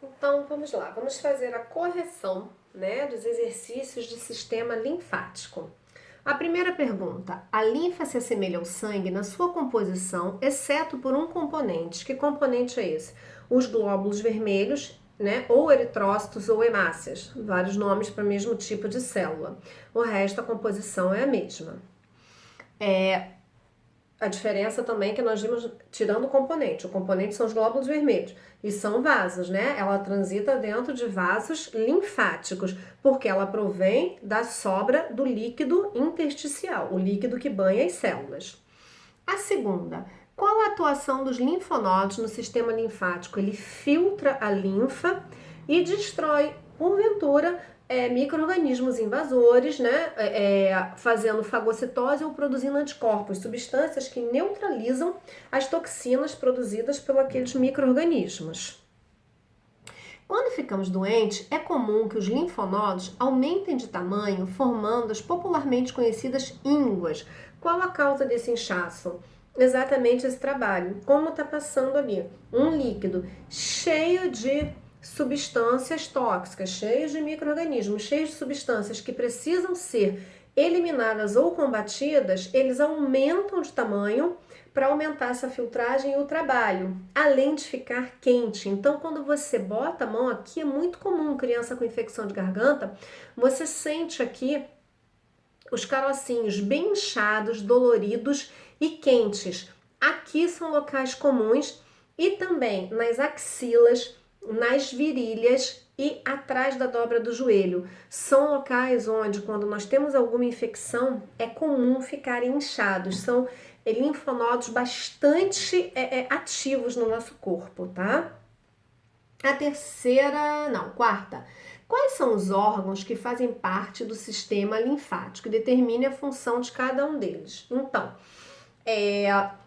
Então, vamos lá, vamos fazer a correção, né, dos exercícios de sistema linfático. A primeira pergunta: a linfa se assemelha ao sangue na sua composição, exceto por um componente. Que componente é esse? Os glóbulos vermelhos, né, ou eritrócitos ou hemácias, vários nomes para o mesmo tipo de célula. O resto, a composição é a mesma. A diferença também é que nós vimos tirando o componente são os glóbulos vermelhos e são vasos, né? Ela transita dentro de vasos linfáticos, porque ela provém da sobra do líquido intersticial, o líquido que banha as células. A segunda, qual a atuação dos linfonodos no sistema linfático? Ele filtra a linfa e destrói, porventura, micro-organismos invasores, né, fazendo fagocitose ou produzindo anticorpos, substâncias que neutralizam as toxinas produzidas por aqueles micro-organismos. Quando ficamos doentes, é comum que os linfonodos aumentem de tamanho, formando as popularmente conhecidas ínguas. Qual a causa desse inchaço? Exatamente esse trabalho. Como está passando ali? Um líquido cheio de substâncias tóxicas, cheios de micro-organismos, cheios de substâncias que precisam ser eliminadas ou combatidas, eles aumentam de tamanho para aumentar essa filtragem e o trabalho, além de ficar quente. Então, quando você bota a mão aqui, é muito comum criança com infecção de garganta, você sente aqui os carocinhos bem inchados, doloridos e quentes. Aqui são locais comuns e também nas axilas, nas virilhas e atrás da dobra do joelho. São locais onde, quando nós temos alguma infecção, é comum ficarem inchados. São linfonodos bastante ativos no nosso corpo, tá? A terceira, não, quarta. Quais são os órgãos que fazem parte do sistema linfático? Determine a função de cada um deles. Então,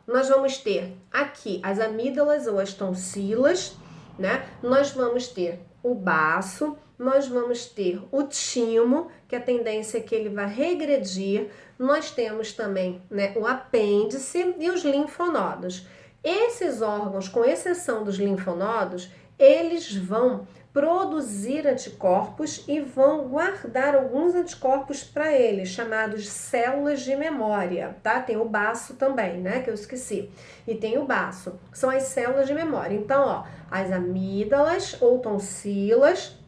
nós vamos ter aqui as amígdalas ou as tonsilas, né? Nós vamos ter o baço, nós vamos ter o timo, que a tendência é que ele vai regredir. Nós temos também, né, o apêndice e os linfonodos. Esses órgãos, com exceção dos linfonodos, eles vão produzir anticorpos e vão guardar alguns anticorpos para eles, chamados células de memória, tá? Tem o baço também, né, que eu esqueci. E tem o baço, são as células de memória. Então, ó, as amígdalas ou tonsilas,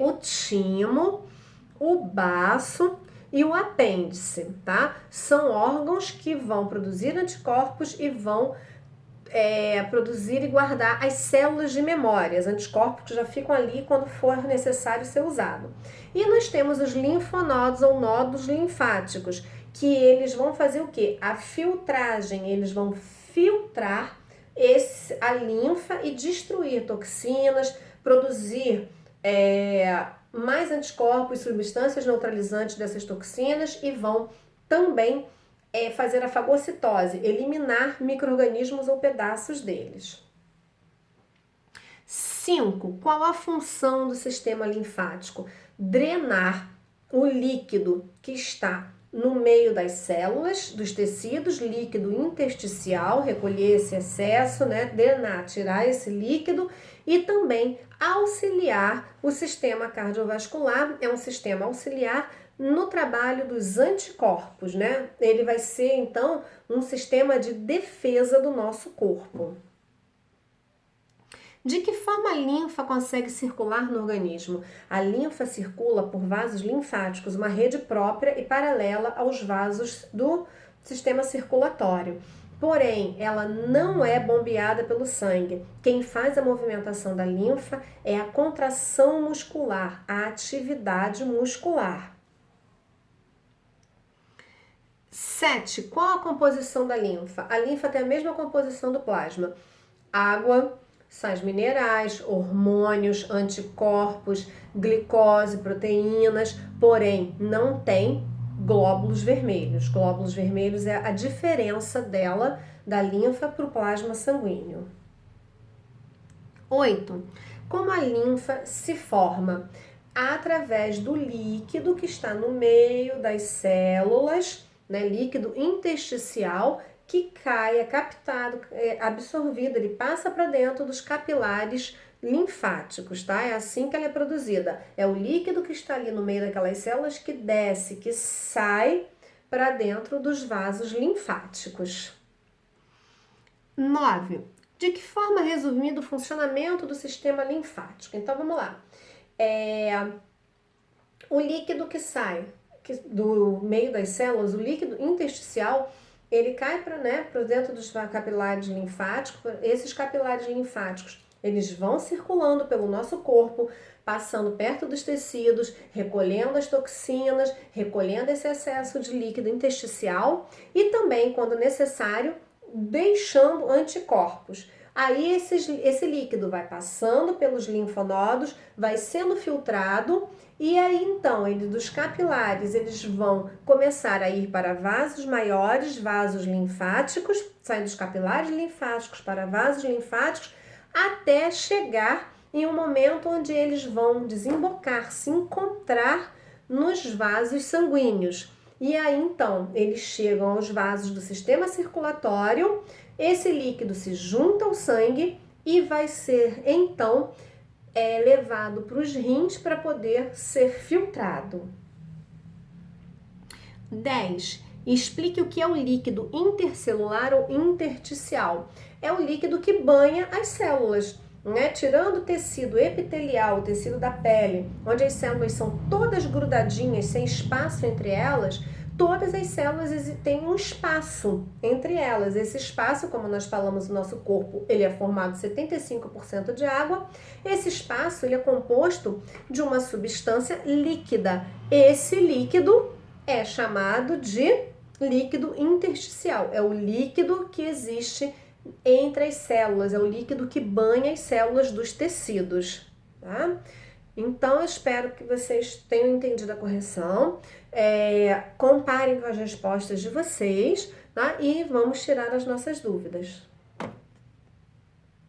o timo, o baço e o apêndice, tá? São órgãos que vão produzir anticorpos e vão produzir e guardar as células de memória, os anticorpos que já ficam ali quando for necessário ser usado. E nós temos os linfonodos ou nódulos linfáticos, que eles vão fazer o quê? A filtragem, eles vão filtrar a linfa e destruir toxinas, produzir mais anticorpos, substâncias neutralizantes dessas toxinas e vão também fazer a fagocitose, eliminar micro-organismos ou pedaços deles. 5. Qual a função do sistema linfático? Drenar o líquido que está no meio das células, dos tecidos, líquido intersticial, recolher esse excesso, né? Drenar, tirar esse líquido e também auxiliar o sistema cardiovascular, é um sistema auxiliar no trabalho dos anticorpos, né? Ele vai ser, então, um sistema de defesa do nosso corpo. De que forma a linfa consegue circular no organismo? A linfa circula por vasos linfáticos, uma rede própria e paralela aos vasos do sistema circulatório. Porém, ela não é bombeada pelo sangue. Quem faz a movimentação da linfa é a contração muscular, a atividade muscular. 7. Qual a composição da linfa? A linfa tem a mesma composição do plasma: água, sais minerais, hormônios, anticorpos, glicose, proteínas, porém não tem glóbulos vermelhos. Glóbulos vermelhos é a diferença dela, da linfa, para o plasma sanguíneo. 8. Como a linfa se forma? Através do líquido que está no meio das células, né, líquido intersticial, que cai, é captado, é absorvido, ele passa para dentro dos capilares linfáticos, tá? É assim que ela é produzida. É o líquido que está ali no meio daquelas células que desce, que sai para dentro dos vasos linfáticos. 9. De que forma, resumindo, o funcionamento do sistema linfático? Então, vamos lá. O líquido que sai do meio das células, o líquido intersticial, ele cai para dentro dos capilares linfáticos. Esses capilares linfáticos, eles vão circulando pelo nosso corpo, passando perto dos tecidos, recolhendo as toxinas, recolhendo esse excesso de líquido intersticial e também, quando necessário, deixando anticorpos. Aí esse líquido vai passando pelos linfonodos, vai sendo filtrado e aí então dos capilares eles vão começar a ir para vasos maiores, vasos linfáticos, saem dos capilares linfáticos para vasos linfáticos até chegar em um momento onde eles vão desembocar, se encontrar nos vasos sanguíneos. E aí então eles chegam aos vasos do sistema circulatório, esse líquido se junta ao sangue e vai ser então levado para os rins para poder ser filtrado. 10. Explique o que é o líquido intercelular ou intersticial. É o líquido que banha as células, né? Tirando o tecido epitelial, o tecido da pele, onde as células são todas grudadinhas, sem espaço entre elas, todas as células têm um espaço entre elas. Esse espaço, como nós falamos, o nosso corpo, ele é formado 75% de água. Esse espaço, ele é composto de uma substância líquida. Esse líquido é chamado de líquido intersticial. É o líquido que existe entre as células, é o líquido que banha as células dos tecidos, tá? Então, eu espero que vocês tenham entendido a correção. Comparem com as respostas de vocês, tá? E vamos tirar as nossas dúvidas.